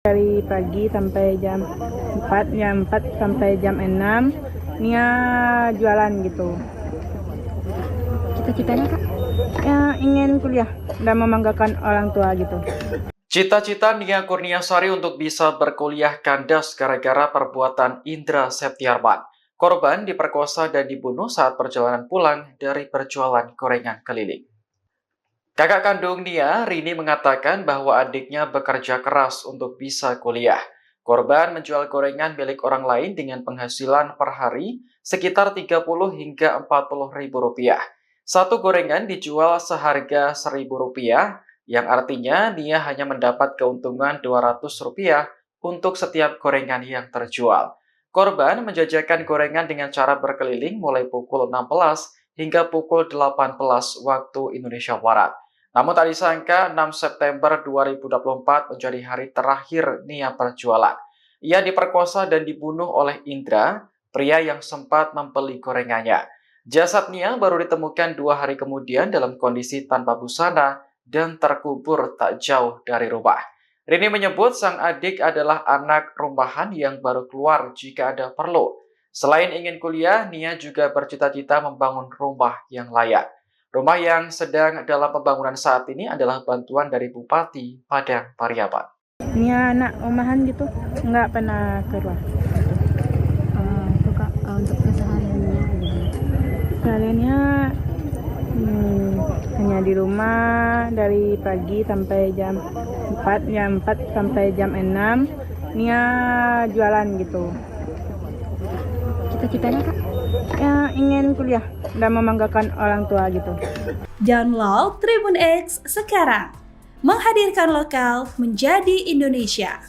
Dari pagi sampai jam 4, jam 4 sampai jam 6, Nia jualan gitu. Cita-citanya Kak? Ya, ingin kuliah dan membanggakan orang tua gitu. Cita-cita Nia Kurniasari untuk bisa berkuliah kandas gara-gara perbuatan Indra Septiarman. Korban diperkosa dan dibunuh saat perjalanan pulang dari perjualan gorengan keliling. Kakak kandung Nia, Rini, mengatakan bahwa adiknya bekerja keras untuk bisa kuliah. Korban menjual gorengan milik orang lain dengan penghasilan per hari sekitar 30 hingga 40 ribu rupiah. Satu gorengan dijual seharga 1.000 rupiah, yang artinya Nia hanya mendapat keuntungan 200 rupiah untuk setiap gorengan yang terjual. Korban menjajakan gorengan dengan cara berkeliling mulai pukul 16 hingga pukul 18 waktu Indonesia Barat. Namun tak disangka 6 September 2024 menjadi hari terakhir Nia berjualan. Ia diperkosa dan dibunuh oleh Indra, pria yang sempat membeli gorengannya. Jasad Nia baru ditemukan 2 hari kemudian dalam kondisi tanpa busana dan terkubur tak jauh dari rumah. Rini menyebut sang adik adalah anak rumahan yang baru keluar jika ada perlu. Selain ingin kuliah, Nia juga bercita-cita membangun rumah yang layak. Rumah yang sedang dalam pembangunan saat ini adalah bantuan dari Bupati Padang Pariaman. Nia anak rumahan gitu, nggak pernah keluar. Itu Kak, untuk kesehariannya gimana? Sehariannya hanya di rumah dari pagi sampai jam 4, jam 4 sampai jam 6, Nia jualan gitu. Cita-citanya Kak? Ya, ingin kuliah dan membanggakan orang tua gitu. Download Tribun X sekarang, menghadirkan lokal menjadi Indonesia.